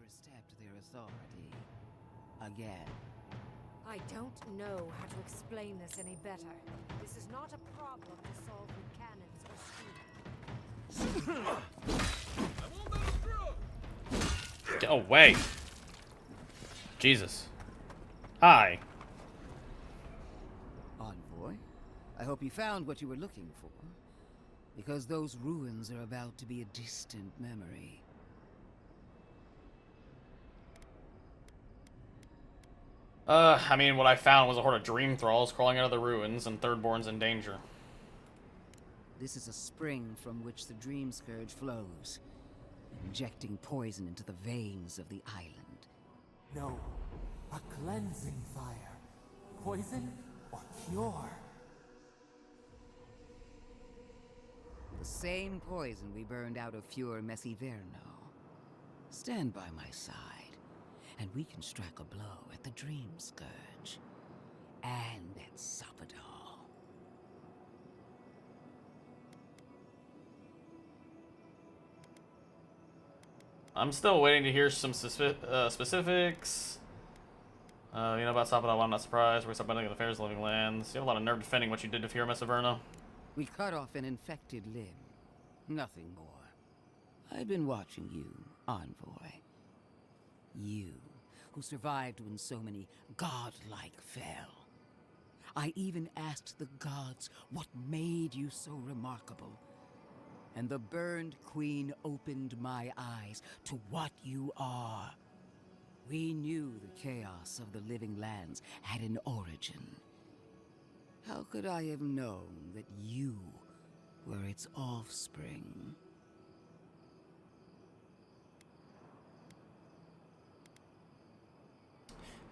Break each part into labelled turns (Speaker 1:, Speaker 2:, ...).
Speaker 1: overstepped their authority. Again.
Speaker 2: I don't know how to explain this any better. This is not a problem to solve with cannons or steel.
Speaker 3: Get away. Jesus. Hi.
Speaker 1: Envoy, I hope you found what you were looking for. Because those ruins are about to be a distant memory.
Speaker 3: I mean, what I found was a horde of dream thralls crawling out of the ruins, and Thirdborn's in danger.
Speaker 1: This is a spring from which the dream scourge flows, injecting poison into the veins of the island.
Speaker 4: No, a cleansing fire. Poison or cure?
Speaker 1: The same poison we burned out of Fure Messiverno. Stand by my side, and we can strike a blow at the Dream Scourge. And at Sapadal.
Speaker 3: I'm still waiting to hear some specifics. You know about Sapadal, I'm not surprised. We're submitting the affairs of the living lands. You have a lot of nerve defending what you did to Fure Messiverno.
Speaker 1: We cut off an infected limb. Nothing more. I've been watching you, Envoy. You, who survived when so many godlike fell. I even asked the gods what made you so remarkable. And the burned queen opened my eyes to what you are. We knew the chaos of the living lands had an origin. How could I have known that you were its offspring?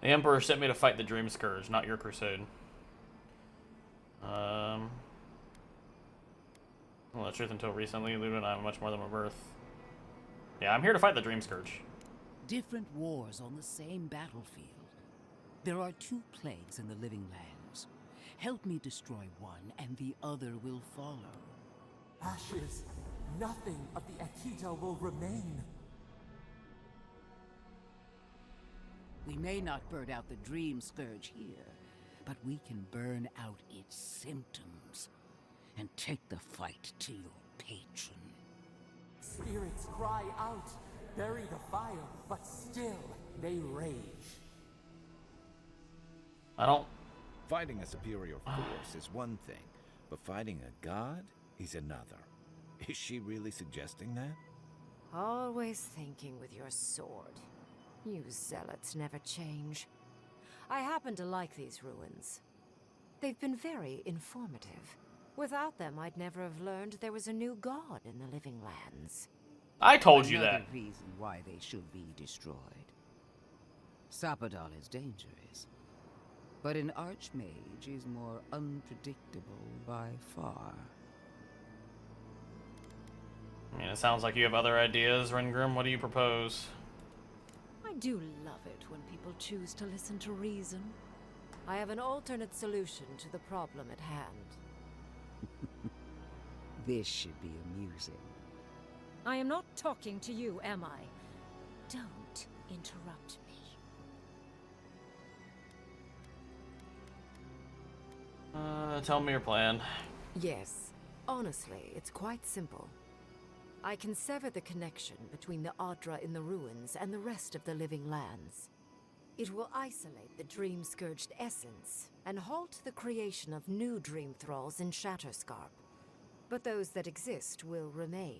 Speaker 3: The Emperor sent me to fight the Dream Scourge, not your crusade. Well, the truth until recently, Luda and I have much more than my birth. Yeah, I'm here to fight the Dream Scourge.
Speaker 1: Different wars on the same battlefield. There are two plagues in the living lands. Help me destroy one, and the other will follow.
Speaker 4: Ashes. Nothing of the Akita will remain.
Speaker 1: We may not burn out the Dream Scourge here, but we can burn out its symptoms and take the fight to your patron.
Speaker 4: Spirits cry out, bury the fire, but still they rage.
Speaker 3: I don't...
Speaker 5: Fighting a superior force is one thing, but fighting a god is another. Is she really suggesting that?
Speaker 2: Always thinking with your sword. You zealots never change. I happen to like these ruins. They've been very informative. Without them, I'd never have learned there was a new god in the living lands.
Speaker 3: I told you that.
Speaker 1: Another reason why they should be destroyed. Sapadal is dangerous, but an Archmage is more unpredictable by far.
Speaker 3: I mean, it sounds like you have other ideas, Rengrim. What do you propose?
Speaker 2: I do love it when people choose to listen to reason. I have an alternate solution to the problem at hand.
Speaker 1: This should be amusing.
Speaker 2: I am not talking to you, am I? Don't interrupt me.
Speaker 3: Tell me your plan.
Speaker 2: Yes. Honestly, it's quite simple. I can sever the connection between the Adra in the ruins and the rest of the living lands. It will isolate the dream-scourged essence and halt the creation of new dream thralls in Shatterscarp. But those that exist will remain.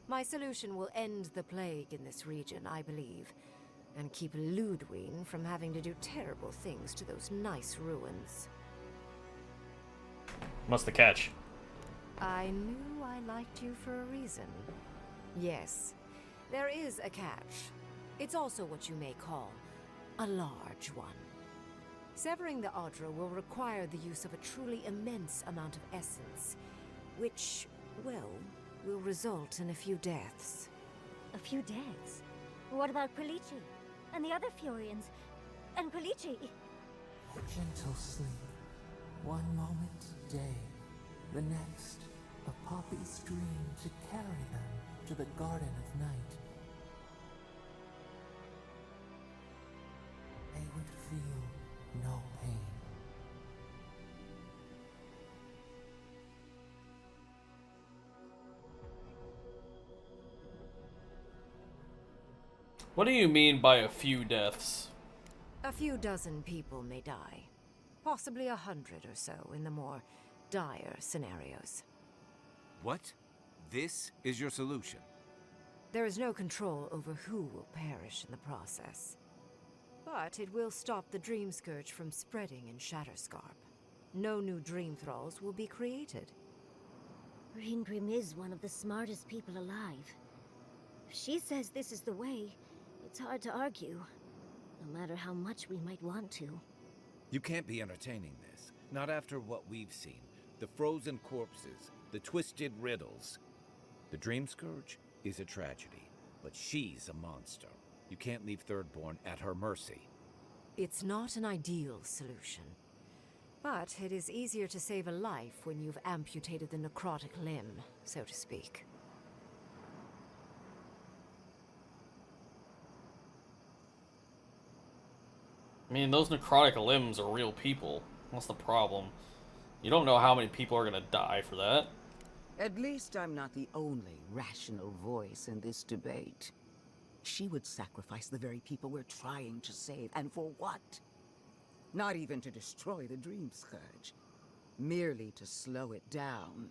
Speaker 2: My solution will end the plague in this region, I believe, and keep Ludwig from having to do terrible things to those nice ruins.
Speaker 3: What's the catch?
Speaker 2: I knew I liked you for a reason. Yes, there is a catch. It's also what you may call a large one. Severing the Adra will require the use of a truly immense amount of essence, which, well, will result in a few deaths.
Speaker 6: A few deaths? What about Quilici? And the other Furians? And Quilici?
Speaker 4: Gentle sleep. One moment, day. The next, a poppy's dream to carry them to the Garden of Night. would feel no pain.
Speaker 3: What do you mean by a few deaths?
Speaker 2: A few dozen people may die. Possibly 100 or so in the more dire scenarios.
Speaker 5: What? This is your solution?
Speaker 2: There is no control over who will perish in the process. But it will stop the Dream Scourge from spreading in Shatterscarp. No new Dream Thralls will be created.
Speaker 6: Ringrim is one of the smartest people alive. If she says this is the way, it's hard to argue. No matter how much we might want to.
Speaker 5: You can't be entertaining this. Not after what we've seen. The frozen corpses, the twisted riddles. The Dream Scourge is a tragedy, but she's a monster. You can't leave Thirdborn at her mercy.
Speaker 2: It's not an ideal solution. But it is easier to save a life when you've amputated the necrotic limb, so to speak.
Speaker 3: I mean, those necrotic limbs are real people. What's the problem? You don't know how many people are gonna die for that.
Speaker 1: At least I'm not the only rational voice in this debate. She would sacrifice the very people we're trying to save, and for what? Not even to destroy the Dream Scourge. Merely to slow it down.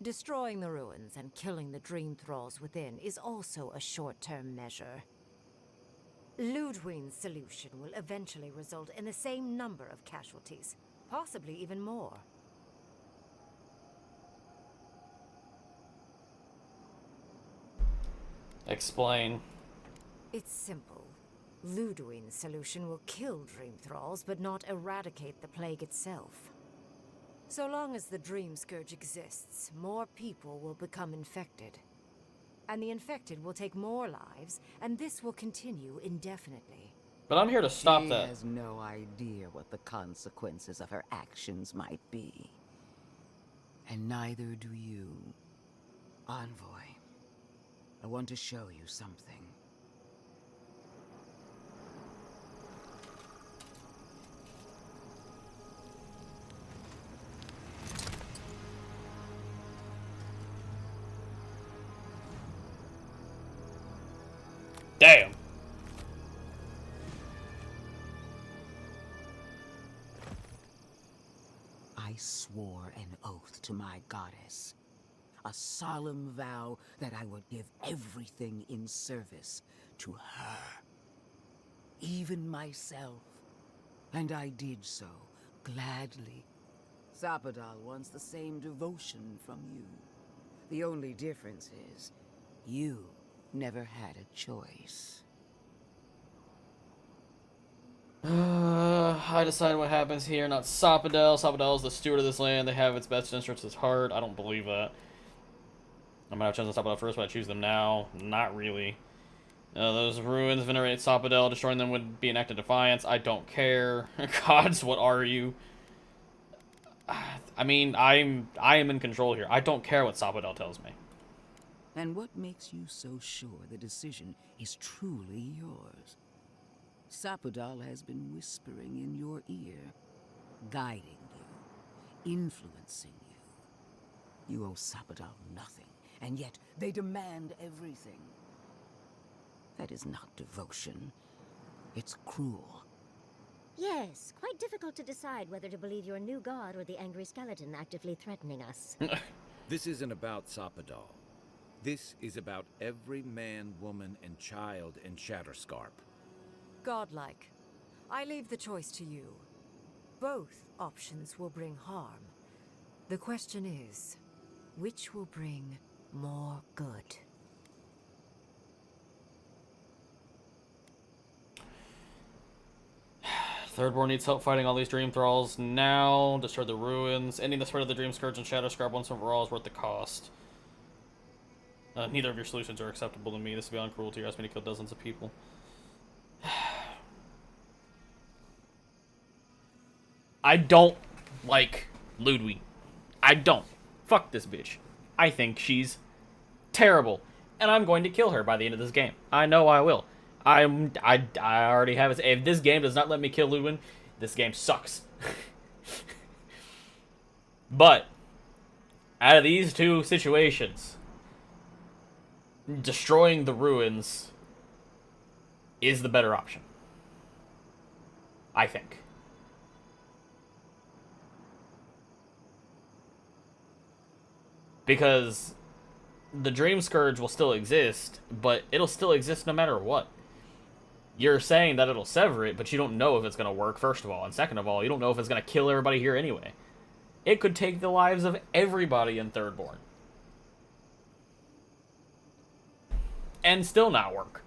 Speaker 2: Destroying the ruins and killing the Dream Thralls within is also a short-term measure. Ludwig's solution will eventually result in the same number of casualties, possibly even more.
Speaker 3: Explain.
Speaker 2: It's simple. Ludwig's solution will kill Dream Thralls, but not eradicate the plague itself. So long as the Dream Scourge exists, more people will become infected. And the infected will take more lives, and this will continue indefinitely.
Speaker 3: But I'm here to stop
Speaker 1: She
Speaker 3: that.
Speaker 1: has no idea what the consequences of her actions might be. And neither do you. Envoy, I want to show you something.
Speaker 3: Damn.
Speaker 1: I swore an oath to my goddess. A solemn vow that I would give everything in service to her. Even myself. And I did so, gladly. Sapadal wants the same devotion from you. The only difference is, you never had a choice.
Speaker 3: I decide what happens here, not Sapadal. Sapadal is the steward of this land. They have its best interests at heart. I don't believe that. I might have chosen Sapadal first, but I choose them now. Not really. Those ruins venerate Sapadal. Destroying them would be an act of defiance. I don't care. Gods, what are you? I mean, I am in control here. I don't care what Sapadal tells me.
Speaker 1: And what makes you so sure the decision is truly yours? Sapadal has been whispering in your ear, guiding you, influencing you. You owe Sapadal nothing, and yet they demand everything. That is not devotion. It's cruel.
Speaker 6: Yes, quite difficult to decide whether to believe your new god or the angry skeleton actively threatening us.
Speaker 5: This isn't about Sapadal. This is about every man, woman, and child in Shatterscarp.
Speaker 2: Godlike. I leave the choice to you. Both options will bring harm. The question is, which will bring more good?
Speaker 3: Thirdborn needs help fighting all these Dream Thralls now. Destroy the ruins. Ending the spread of the Dream Scourge and Shatterscarp once and for all is worth the cost. Neither of your solutions are acceptable to me. This is beyond cruelty. You're asking me to kill dozens of people. I don't like Ludwig. I don't. Fuck this bitch. I think she's terrible. And I'm going to kill her by the end of this game. I know I will. I already have it. If this game does not let me kill Ludwin, this game sucks. But out of these two situations, destroying the ruins is the better option, I think. Because the Dream Scourge will still exist, but it'll still exist no matter what. You're saying that it'll sever it, but you don't know if it's going to work, first of all. And second of all, you don't know if it's going to kill everybody here anyway. It could take the lives of everybody in Thirdborn. And still not work.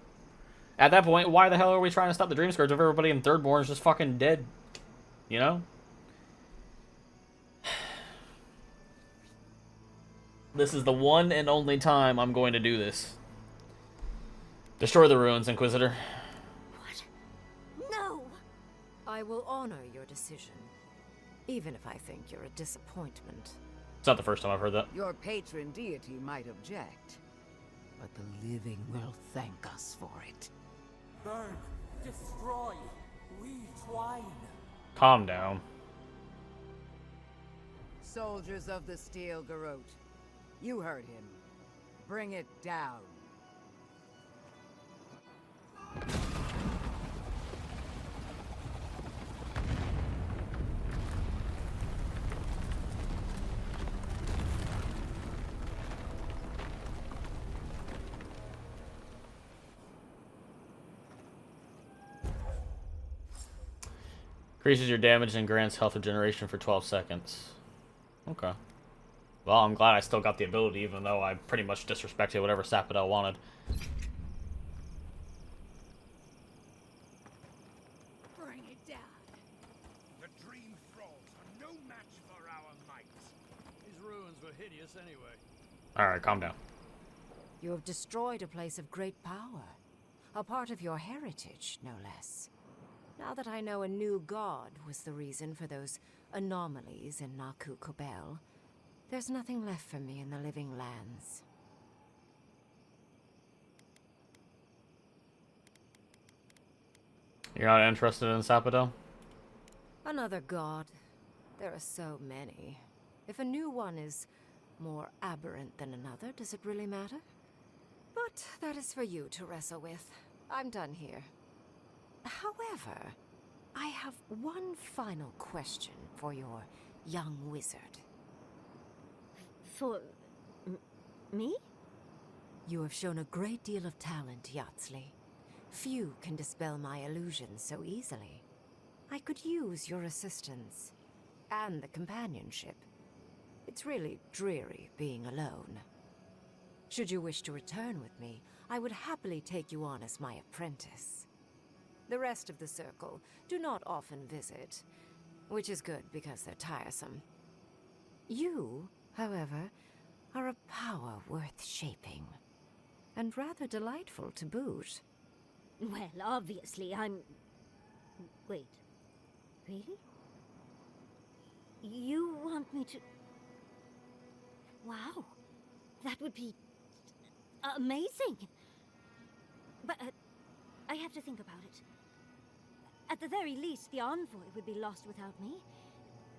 Speaker 3: At that point, why the hell are we trying to stop the Dream Scourge if everybody in Thirdborn is just fucking dead? You know? This is the one and only time I'm going to do this. Destroy the ruins, Inquisitor.
Speaker 6: What? No!
Speaker 2: I will honor your decision, even if I think you're a disappointment.
Speaker 3: It's not the first time I've heard that.
Speaker 1: Your patron deity might object, but the living will thank us for it.
Speaker 4: Burn, destroy, retwine.
Speaker 3: Calm down.
Speaker 1: Soldiers of the Steel Garrote, you heard him. Bring it down.
Speaker 3: Increases your damage and grants health regeneration for 12 seconds. Okay. Well, I'm glad I still got the ability, even though I pretty much disrespected whatever Sapodel wanted.
Speaker 6: Bring it down.
Speaker 7: The dream thralls are no match for our might.
Speaker 8: These ruins were hideous anyway.
Speaker 3: Alright, calm down.
Speaker 2: You have destroyed a place of great power. A part of your heritage, no less. Now that I know a new god was the reason for those anomalies in Naku Kobel, there's nothing left for me in the living lands.
Speaker 3: You're not interested in Sapodel?
Speaker 2: Another god. There are so many. If a new one is more aberrant than another, does it really matter? But that is for you to wrestle with. I'm done here. However, I have one final question for your young wizard.
Speaker 6: For... me?
Speaker 2: You have shown a great deal of talent, Yatsley. Few can dispel my illusions so easily. I could use your assistance. And the companionship. It's really dreary being alone. Should you wish to return with me, I would happily take you on as my apprentice. The rest of the circle do not often visit, which is good because they're tiresome. You, however, are a power worth shaping, and rather delightful to boot.
Speaker 6: Well, obviously, I'm... Wait. Really? You want me to... Wow. That would be... amazing! But, I have to think about it. At the very least, the envoy would be lost without me.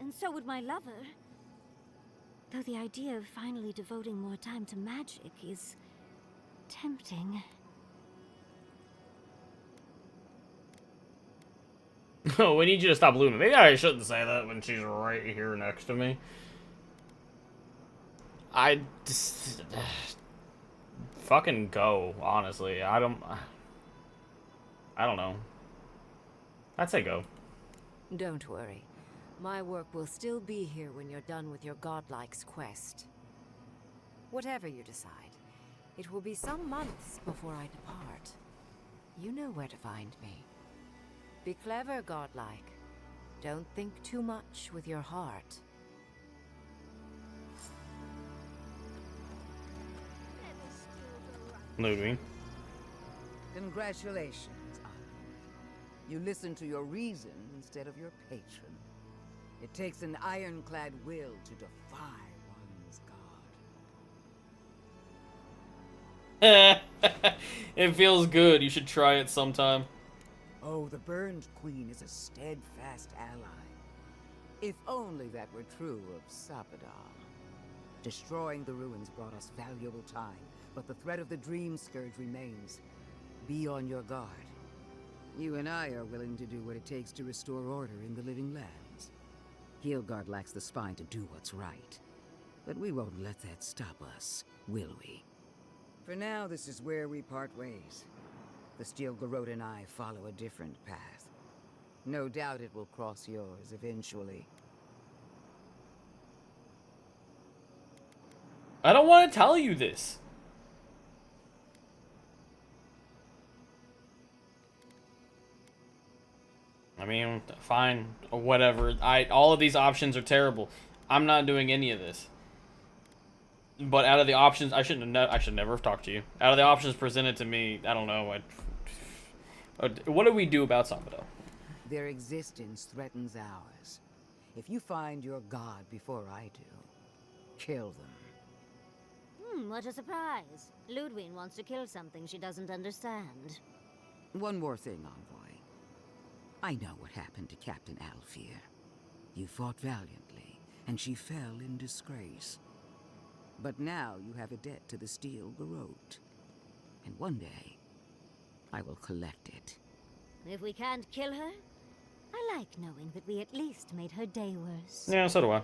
Speaker 6: And so would my lover. Though the idea of finally devoting more time to magic is... tempting.
Speaker 3: Oh, we need you to stop blooming. Maybe I shouldn't say that when she's right here next to me. I just... fucking go, honestly. I don't know. I'd say go.
Speaker 2: Don't worry. My work will still be here when you're done with your godlike's quest. Whatever you decide, it will be some months before I depart. You know where to find me. Be clever, godlike. Don't think too much with your heart.
Speaker 3: Ludwig.
Speaker 1: Congratulations, Anna. You listened to your reason instead of your patron. It takes an ironclad will to defy one's god.
Speaker 3: It feels good. You should try it sometime.
Speaker 1: Oh, the Burned Queen is a steadfast ally. If only that were true of Sapadal. Destroying the ruins brought us valuable time, but the threat of the Dream Scourge remains. Be on your guard. You and I are willing to do what it takes to restore order in the Living Lands. Hildgard lacks the spine to do what's right. But we won't let that stop us, will we? For now, this is where we part ways. The Steel Garrote and I follow a different path. No doubt it will cross yours eventually.
Speaker 3: I don't want to tell you this. I mean, fine, or whatever. All of these options are terrible. I'm not doing any of this. But out of the options, I should never have talked to you. Out of the options presented to me, I don't know. What do we do about Sapadal?
Speaker 1: Their existence threatens ours. If you find your god before I do, kill them.
Speaker 6: What a surprise. Ludwig wants to kill something she doesn't understand.
Speaker 1: One more thing, Envoy. I know what happened to Captain Alfir. You fought valiantly, and she fell in disgrace. But now you have a debt to the Steel Garrote. And one day, I will collect it.
Speaker 6: If we can't kill her, I like knowing that we at least made her day worse.
Speaker 3: Yeah, so do I.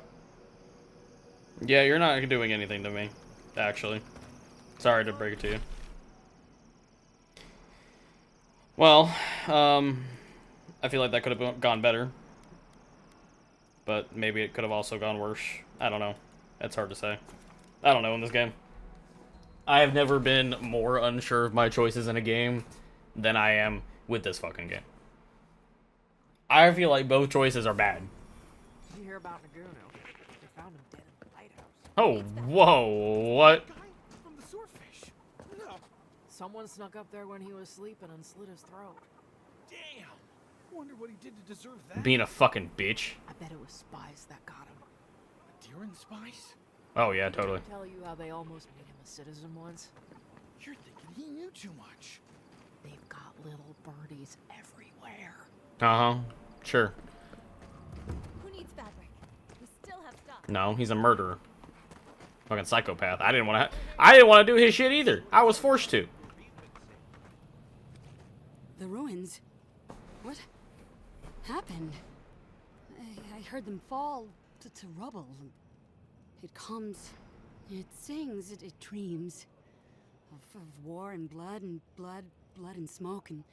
Speaker 3: Yeah, you're not doing anything to me, actually. Sorry to break it to you. Well, I feel like that could have gone better. But maybe it could have also gone worse. I don't know. It's hard to say. I don't know in this game. I have never been more unsure of my choices in a game than I am with this fucking game. I feel like both choices are bad.
Speaker 9: Did you hear about Naguno? They found him dead in the lighthouse.
Speaker 3: Oh, whoa, what?
Speaker 7: Guy from the swordfish. No.
Speaker 9: Someone snuck up there when he was sleeping and slit his throat.
Speaker 7: Damn. Wonder what he did to deserve that.
Speaker 3: Being a fucking bitch.
Speaker 9: I bet it was spies that got him.
Speaker 7: Deering spice?
Speaker 3: Oh, yeah, totally.
Speaker 9: Did I tell you how they almost made him a citizen once?
Speaker 7: You're thinking he knew too much.
Speaker 9: They've got little birdies everywhere.
Speaker 3: Uh-huh. Sure.
Speaker 6: Who needs fabric? We still have stuff.
Speaker 3: No, he's a murderer. Fucking psychopath. I didn't want to do his shit either. I was forced to.
Speaker 10: The ruins. What happened? I heard them fall to rubble. It comes, it sings, it dreams of war and blood and smoke. And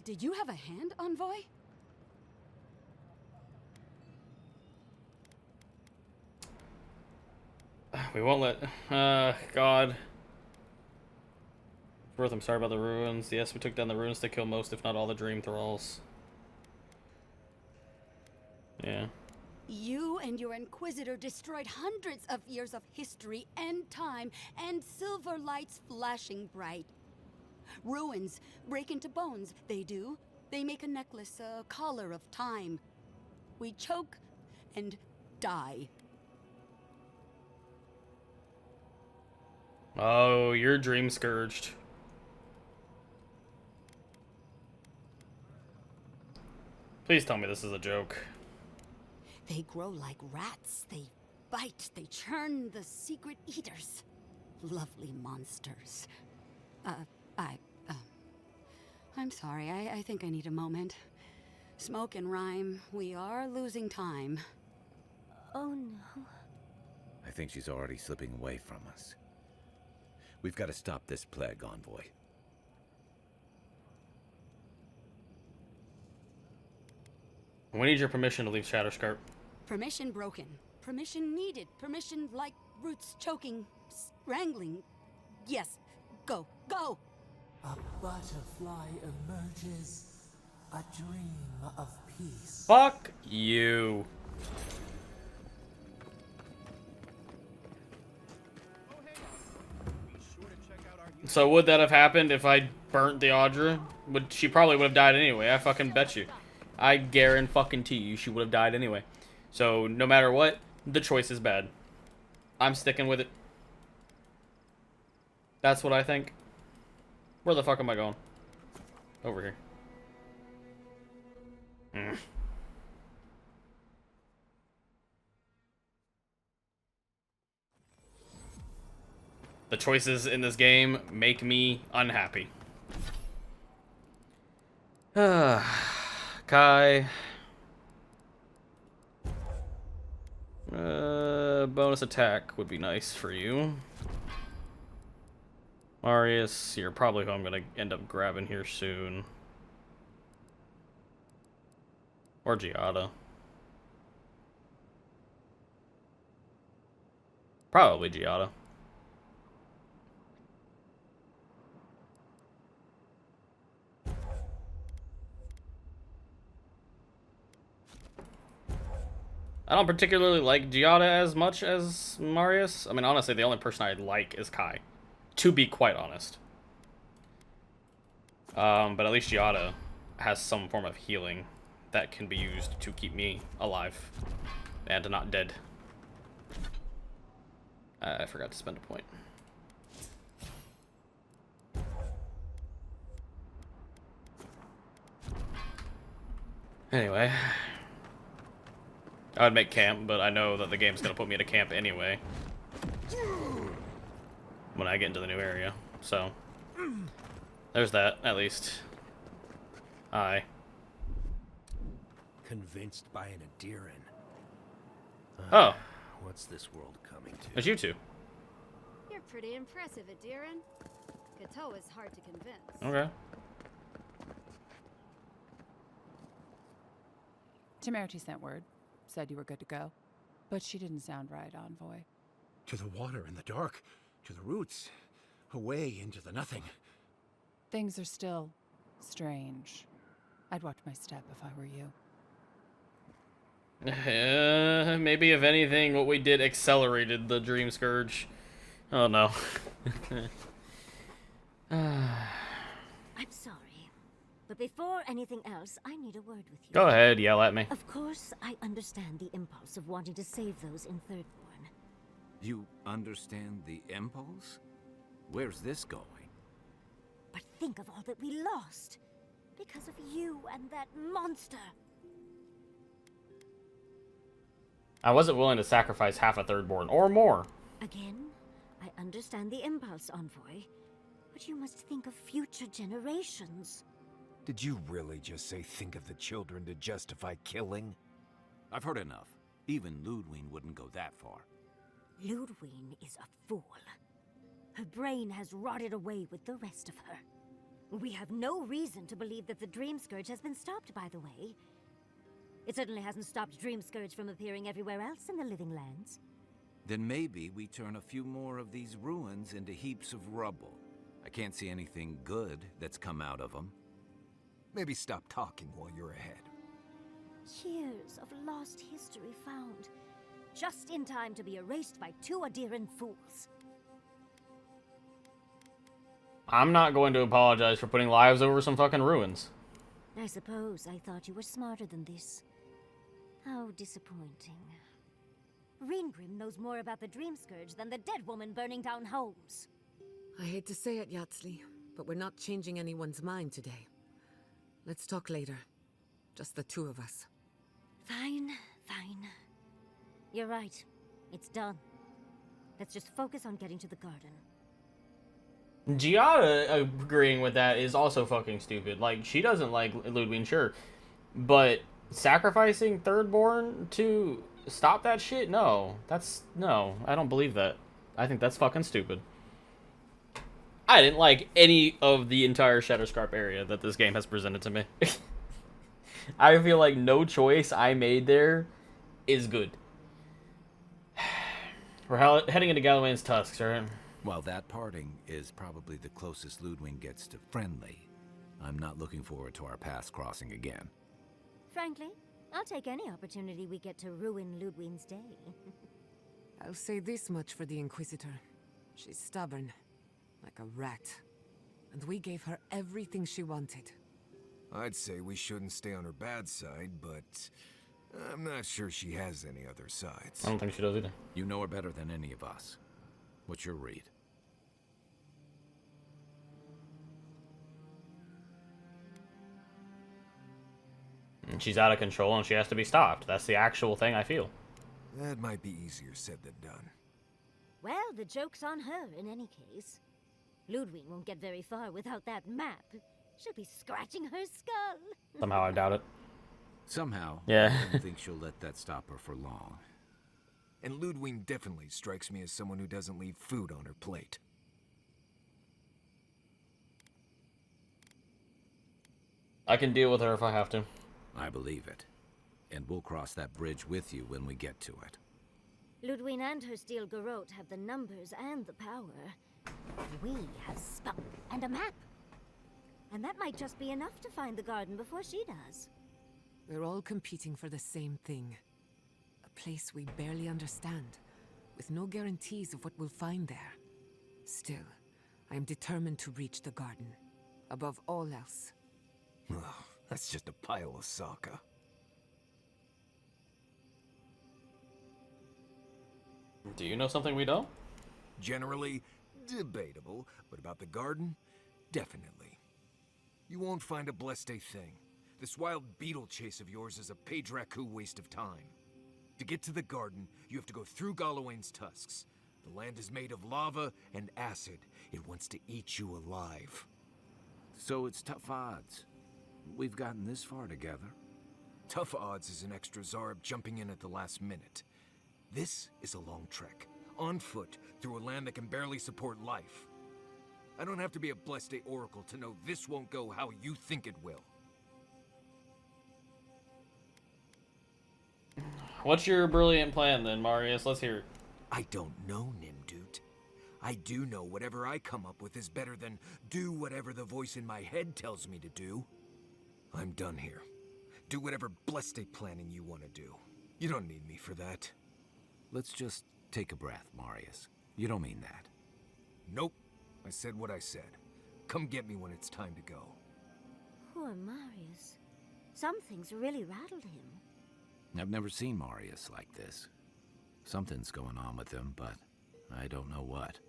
Speaker 10: did you have a hand, Envoy?
Speaker 3: We won't let... God. Worth, I'm sorry about the ruins. Yes, we took down the ruins to kill most, if not all, the dream thralls. Yeah.
Speaker 10: You and your Inquisitor destroyed hundreds of years of history and time, and silver lights flashing bright. Ruins break into bones, they do. They make a necklace, a collar of time. We choke and die.
Speaker 3: Oh, you're dream scourged. Please tell me this is a joke.
Speaker 10: They grow like rats. They bite. They churn the secret eaters. Lovely monsters. I'm sorry. I think I need a moment. Smoke and rhyme. We are losing time.
Speaker 6: Oh no.
Speaker 5: I think she's already slipping away from us. We've got to stop this plague, Envoy.
Speaker 3: We need your permission to leave Shatterscarp.
Speaker 10: Permission broken. Permission needed. Permission like roots choking, strangling. Yes. Go. Go!
Speaker 4: A butterfly emerges, a dream of peace.
Speaker 3: Fuck you. So would that have happened if I burnt the Audra? She probably would have died anyway. I fucking bet you. I guarantee you she would have died anyway. So no matter what, the choice is bad. I'm sticking with it. That's what I think. Where the fuck am I going? Over here. The choices in this game make me unhappy. Kai. Bonus attack would be nice for you. Marius, you're probably who I'm gonna end up grabbing here soon. Or Giada. Probably Giada. I don't particularly like Giada as much as Marius. I mean, honestly, the only person I like is Kai. To be quite honest. But at least Giada has some form of healing that can be used to keep me alive and not dead. I forgot to spend a point. Anyway. I would make camp, but I know that the game's gonna put me in a camp anyway. When I get into the new area. So. There's that, at least.
Speaker 7: Convinced by an Adiran.
Speaker 3: Oh.
Speaker 7: What's this world coming to?
Speaker 3: It's you two.
Speaker 11: You're pretty impressive, Adiran. Gato is hard to convince.
Speaker 3: Okay.
Speaker 12: Temerity sent word. Said you were good to go. But she didn't sound right, Envoy.
Speaker 7: To the water and the dark. To the roots. Away into the nothing.
Speaker 12: Things are still strange. I'd watch my step if I were you.
Speaker 3: Maybe if anything, what we did accelerated the Dream Scourge. Oh no.
Speaker 6: I'm sorry, but before anything else, I need a word with you.
Speaker 3: Go ahead, yell at me.
Speaker 6: Of course, I understand the impulse of wanting to save those in Thirdborn.
Speaker 5: You understand the impulse? Where's this going?
Speaker 6: But think of all that we lost because of you and that monster.
Speaker 3: I wasn't willing to sacrifice half a Thirdborn or more.
Speaker 6: Again, I understand the impulse, Envoy, but you must think of future generations.
Speaker 13: Did you really just say think of the children to justify killing?
Speaker 5: I've heard enough. Even Ludwig wouldn't go that far.
Speaker 6: Ludwig is a fool. Her brain has rotted away with the rest of her. We have no reason to believe that the Dream Scourge has been stopped, by the way. It certainly hasn't stopped Dream Scourge from appearing everywhere else in the Living Lands.
Speaker 5: Then maybe we turn a few more of these ruins into heaps of rubble. I can't see anything good that's come out of them.
Speaker 13: Maybe stop talking while you're ahead.
Speaker 6: Years of lost history found, just in time to be erased by two Adiran fools.
Speaker 3: I'm not going to apologize for putting lives over some fucking ruins.
Speaker 6: I suppose I thought you were smarter than this. How disappointing. Reengrim knows more about the Dream Scourge than the dead woman burning down homes.
Speaker 2: I hate to say it, Yatsli, but we're not changing anyone's mind today. Let's talk later. Just the two of us.
Speaker 6: Fine, fine. You're right. It's done. Let's just focus on getting to the garden.
Speaker 3: Giada agreeing with that is also fucking stupid. Like, she doesn't like Ludwig, sure. But sacrificing Thirdborn to stop that shit? No. No, I don't believe that. I think that's fucking stupid. I didn't like any of the entire Shadowscarp area that this game has presented to me. I feel like no choice I made there is good. We're heading into Galawain's tusks, right?
Speaker 5: Well, that parting is probably the closest Ludwig gets to friendly. I'm not looking forward to our paths crossing again.
Speaker 6: Frankly, I'll take any opportunity we get to ruin Ludwig's day.
Speaker 2: I'll say this much for the Inquisitor. She's stubborn, like a rat. And we gave her everything she wanted.
Speaker 13: I'd say we shouldn't stay on her bad side, but I'm not sure she has any other sides.
Speaker 3: I don't think she does either.
Speaker 5: You know her better than any of us. What's your read?
Speaker 3: And she's out of control and she has to be stopped. That's the actual thing I feel.
Speaker 13: That might be easier said than done.
Speaker 6: Well, the joke's on her in any case. Ludwig won't get very far without that map. She'll be scratching her skull.
Speaker 3: Somehow I doubt it.
Speaker 5: Somehow,
Speaker 3: Yeah.
Speaker 5: I don't think she'll let that stop her for long.
Speaker 13: And Ludwig definitely strikes me as someone who doesn't leave food on her plate.
Speaker 3: I can deal with her if I have to.
Speaker 5: I believe it. And we'll cross that bridge with you when we get to it.
Speaker 6: Ludwig and her steel garrote have the numbers and the power. We have spunk and a map. And that might just be enough to find the garden before she does.
Speaker 9: We're all competing for the same thing. A place we barely understand, with no guarantees of what we'll find there. Still, I am determined to reach the garden, above all else.
Speaker 13: Ugh, that's just a pile of Sokka.
Speaker 3: Do you know something we don't?
Speaker 13: Generally, debatable, but about the garden, definitely. You won't find a blessed thing. This wild beetle chase of yours is a Padraku waste of time. To get to the garden, you have to go through Galawain's tusks. The land is made of lava and acid. It wants to eat you alive.
Speaker 5: So it's tough odds. We've gotten this far together.
Speaker 13: Tough odds is an extra Zarb jumping in at the last minute. This is a long trek, on foot, through a land that can barely support life. I don't have to be a Blessed Oracle to know this won't go how you think it will.
Speaker 3: What's your brilliant plan then, Marius? Let's hear it.
Speaker 13: I don't know, Nimdut. I do know whatever I come up with is better than do whatever the voice in my head tells me to do. I'm done here. Do whatever Blessed planning you want to do. You don't need me for that.
Speaker 5: Let's just take a breath, Marius. You don't mean that.
Speaker 13: Nope. I said what I said. Come get me when it's time to go.
Speaker 6: Poor Marius. Some things really rattled him.
Speaker 5: I've never seen Marius like this. Something's going on with him, but I don't know what.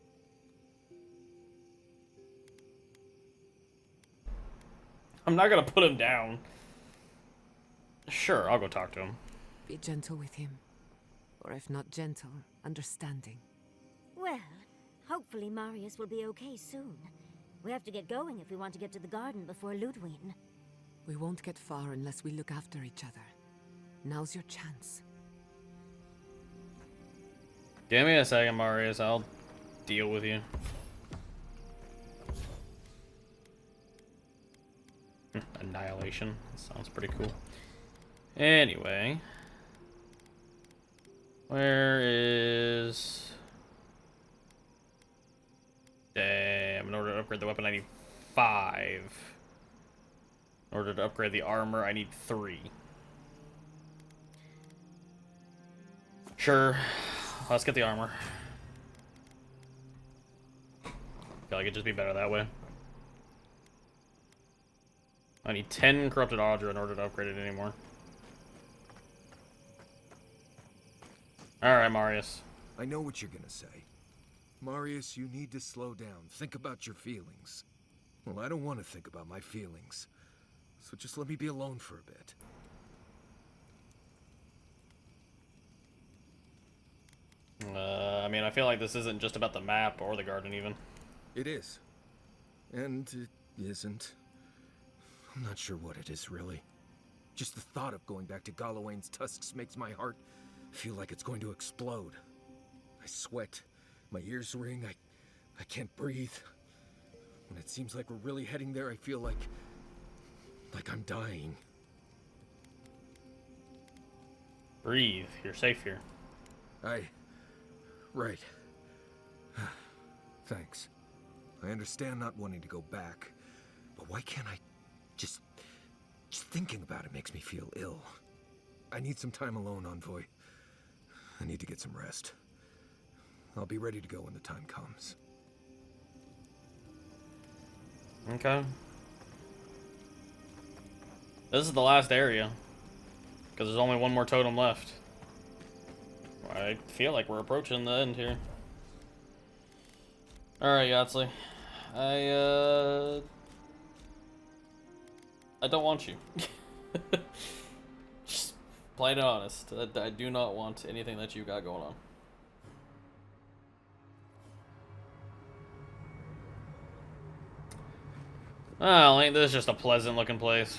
Speaker 3: I'm not gonna put him down. Sure, I'll go talk to him.
Speaker 9: Be gentle with him. Or if not gentle, understanding.
Speaker 6: Well, hopefully Marius will be okay soon. We have to get going if we want to get to the garden before Ludwig.
Speaker 9: We won't get far unless we look after each other. Now's your chance.
Speaker 3: Give me a second, Marius. I'll deal with you. Annihilation. Sounds pretty cool. Anyway. Where is... Damn, in order to upgrade the weapon I need 5. In order to upgrade the armor I need 3. Sure, let's get the armor. Feel like it'd just be better that way. I need 10 corrupted Audra in order to upgrade it anymore. Alright, Marius.
Speaker 13: I know what you're gonna say. Marius, you need to slow down. Think about your feelings. Well, I don't want to think about my feelings. So just let me be alone for a bit.
Speaker 3: I mean, I feel like this isn't just about the map or the garden even.
Speaker 13: It is. And it isn't. I'm not sure what it is, really. Just the thought of going back to Galawain's tusks makes my heart feel like it's going to explode. I sweat. My ears ring. I can't breathe. When it seems like we're really heading there, I feel like I'm dying.
Speaker 3: Breathe. You're safe here.
Speaker 13: Right. Thanks. I understand not wanting to go back, but why can't I just thinking about it makes me feel ill. I need some time alone, Envoy. I need to get some rest. I'll be ready to go when the time comes.
Speaker 3: Okay. This is the last area. Because there's only one more totem left. I feel like we're approaching the end here. Alright, Yatsli. I don't want you. Plain and honest. I do not want anything that you got going on. Oh, ain't this just a pleasant looking place?